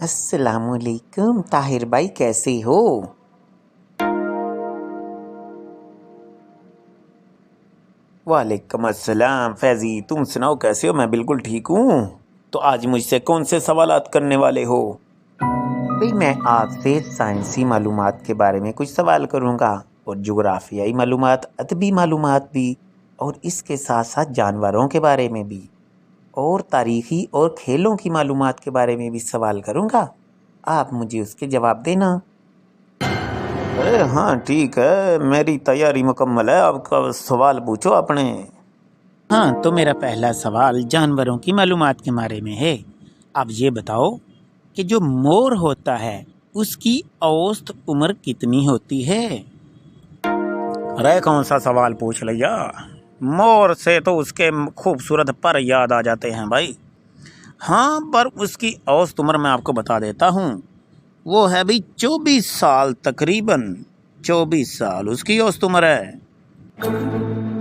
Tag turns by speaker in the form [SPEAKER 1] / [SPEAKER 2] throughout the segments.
[SPEAKER 1] अस्सलाम वालेकुम ताहिर भाई, कैसे हो? वालेकुम अस्सलाम फैज़ी, तुम सुनाओ कैसे हो? मैं बिल्कुल ठीक हूँ। तो आज मुझसे कौन से सवालात करने वाले हो? भाई मैं आपसे साइंसी मालूमात के बारे में कुछ सवाल करूँगा और जुग्राफियाई मालूमात, अदबी मालूमात भी, और इसके साथ साथ जानवरों के बारे में भी, और तारीखी और खेलों की मालूमात के बारे में भी सवाल करूँगा। आप मुझे उसके जवाब देना। अरे हाँ ठीक है, मेरी तैयारी मुकम्मल है। आपका सवाल पूछो अपने। हाँ, तो मेरा पहला सवाल जानवरों की मालूमात के बारे में है। अब ये बताओ कि जो मोर होता है उसकी औसत उम्र कितनी होती है? अरे कौन सा सवाल पूछ लिया? मोर से तो उसके खूबसूरत पर याद आ जाते हैं भाई। हाँ, पर उसकी औसत उम्र मैं आपको बता देता हूँ। वो है भी 24 साल, तकरीबन 24 साल उसकी औसत उम्र है।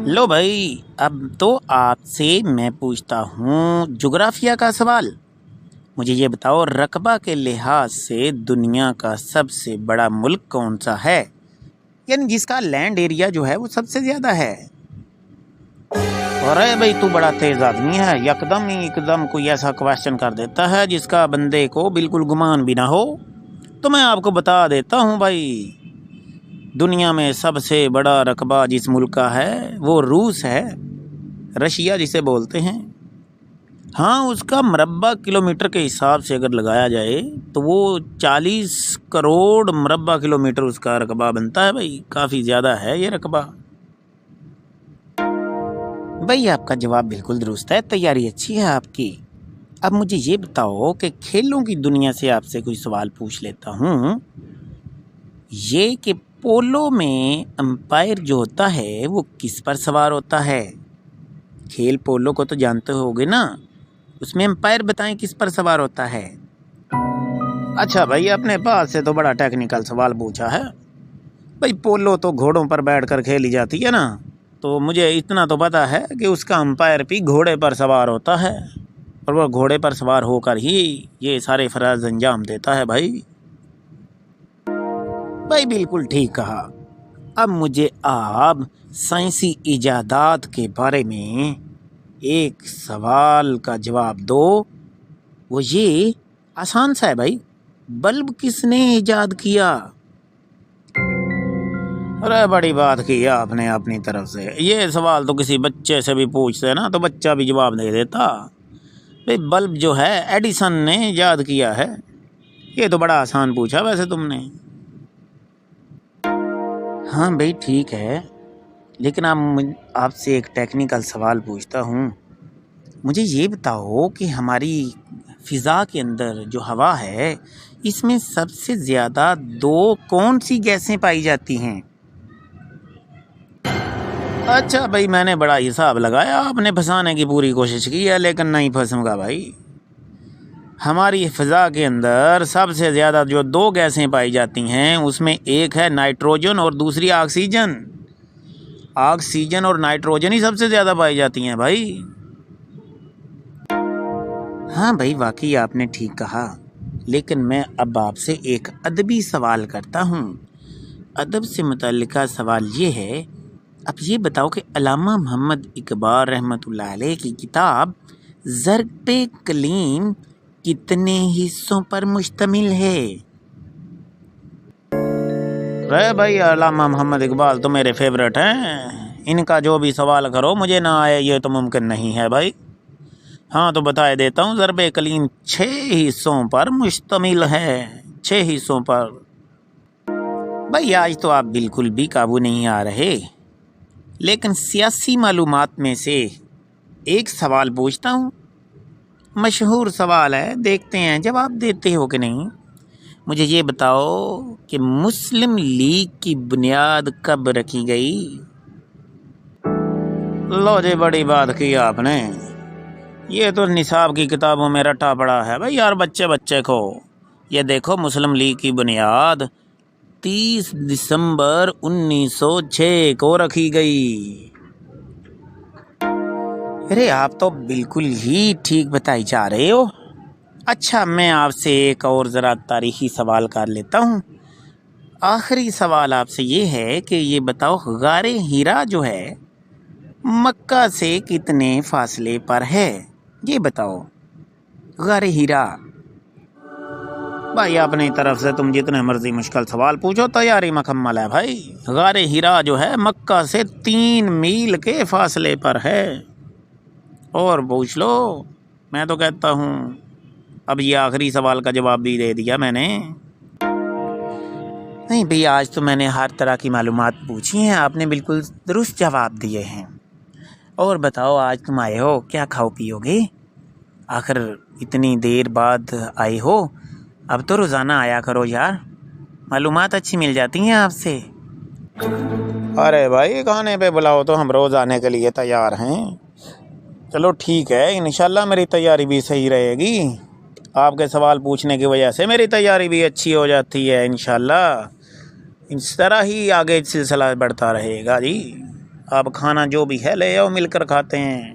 [SPEAKER 1] लो भाई, अब तो आपसे मैं पूछता हूँ जुग्राफिया का सवाल। मुझे ये बताओ, रकबा के लिहाज से दुनिया का सबसे बड़ा मुल्क कौन सा है, यानी जिसका लैंड एरिया जो है वो सबसे ज़्यादा है? अरे भाई, तू बड़ा तेज आदमी है, एकदम कोई ऐसा क्वेश्चन कर देता है जिसका बंदे को बिल्कुल गुमान भी ना हो। तो मैं आपको बता देता हूँ भाई, दुनिया में सबसे बड़ा रकबा जिस मुल्क का है वो रूस है, रशिया जिसे बोलते हैं। हाँ, उसका मरबा किलोमीटर के हिसाब से अगर लगाया जाए तो वो 40 करोड़ मरबा किलोमीटर उसका रकबा बनता है भाई। काफ़ी ज़्यादा है ये रकबा। भाई आपका जवाब बिल्कुल दुरुस्त है, तैयारी अच्छी है आपकी। अब मुझे ये बताओ कि खेलों की दुनिया से आपसे कोई सवाल पूछ लेता हूँ। ये कि पोलो में अंपायर जो होता है वो किस पर सवार होता है? खेल पोलो को तो जानते होगे ना, उसमें अंपायर बताएं किस पर सवार होता है? अच्छा भाई, अपने पास से तो बड़ा टेक्निकल सवाल पूछा है। भाई पोलो तो घोड़ों पर बैठकर खेली जाती है ना, तो मुझे इतना तो पता है कि उसका अंपायर भी घोड़े पर सवार होता है, और वह घोड़े पर सवार होकर ही ये सारे फराज अंजाम देता है भाई। भाई बिल्कुल ठीक कहा। अब मुझे आप साइंसी इजादात के बारे में एक सवाल का जवाब दो। वो ये आसान सा है भाई, बल्ब किसने इजाद किया? अरे बड़ी बात की आपने अपनी तरफ से। ये सवाल तो किसी बच्चे से भी पूछते ना तो बच्चा भी जवाब दे देता। भाई बल्ब जो है एडिसन ने इजाद किया है। ये तो बड़ा आसान पूछा वैसे तुमने। हाँ भाई ठीक है, लेकिन आपसे एक टेक्निकल सवाल पूछता हूँ। मुझे ये बताओ कि हमारी फ़िज़ा के अंदर जो हवा है, इसमें सबसे ज़्यादा दो कौन सी गैसें पाई जाती हैं? अच्छा भाई, मैंने बड़ा हिसाब लगाया, आपने फंसाने की पूरी कोशिश की है, लेकिन नहीं फंसूंगा भाई। हमारी फ़िज़ा के अंदर सबसे ज़्यादा जो दो गैसें पाई जाती हैं उसमें एक है नाइट्रोजन और दूसरी ऑक्सीजन। ऑक्सीजन और नाइट्रोजन ही सबसे ज़्यादा पाई जाती हैं भाई। हाँ भाई, वाकई आपने ठीक कहा, लेकिन मैं अब आपसे एक अदबी सवाल करता हूँ। अदब से मुतल्लिका सवाल ये है, अब ये बताओ कि अल्लामा मोहम्मद इकबाल रहमतुल्लाह अलैह की किताब ज़र्ब कलीम कितने हिस्सों पर मुश्तमिल है? अरे भाई, अल्लामा मोहम्मद इकबाल तो मेरे फेवरेट हैं, इनका जो भी सवाल करो मुझे ना आए ये तो मुमकिन नहीं है भाई। हाँ तो बता देता हूँ, ज़र्ब कलीम 6 हिस्सों पर मुश्तमिल है, 6 हिस्सों पर। भाई आज तो आप बिल्कुल भी काबू नहीं आ रहे, लेकिन सियासी मालूमात में से एक सवाल पूछता हूँ। मशहूर सवाल है, देखते हैं जवाब देते हो कि नहीं। मुझे ये बताओ कि मुस्लिम लीग की बुनियाद कब रखी गई? लो जी, बड़ी बात की आपने। ये तो निसाब की किताबों में रटा पड़ा है भाई यार, बच्चे बच्चे को। ये देखो, मुस्लिम लीग की बुनियाद 30 दिसंबर 1906 को रखी गई। अरे आप तो बिल्कुल ही ठीक बताई जा रहे हो। اچھا میں آپ سے ایک اور ذرا تاریخی سوال کر لیتا ہوں. آخری سوال آپ سے یہ ہے کہ یہ بتاؤ غار ہیرا جو ہے مکہ سے کتنے فاصلے پر ہے؟ یہ بتاؤ غار ہیرا. بھائی اپنی طرف سے تم جتنے مرضی مشکل سوال پوچھو تیاری مکمل ہے بھائی. غار ہیرا جو ہے مکہ سے 3 میل کے فاصلے پر ہے. اور پوچھ لو. میں تو کہتا ہوں اب یہ آخری سوال کا جواب بھی دے دیا میں نے. نہیں بھئی آج تو میں نے ہر طرح کی معلومات پوچھی ہیں، آپ نے بالکل درست جواب دیے ہیں. اور بتاؤ آج تم آئے ہو کیا کھاؤ پیو گے؟ آخر اتنی دیر بعد آئے ہو، اب تو روزانہ آیا کرو یار، معلومات اچھی مل جاتی ہیں آپ سے. ارے بھائی کھانے پہ بلاؤ تو ہم روز آنے کے لیے تیار ہیں. چلو ٹھیک ہے، انشاءاللہ میری تیاری بھی صحیح رہے گی. آپ کے سوال پوچھنے کی وجہ سے میری تیاری بھی اچھی ہو جاتی ہے انشاءاللہ. اس طرح ہی آگے سلسلہ بڑھتا رہے گا جی. آپ کھانا جو بھی ہے لے آؤ، مل کر کھاتے ہیں.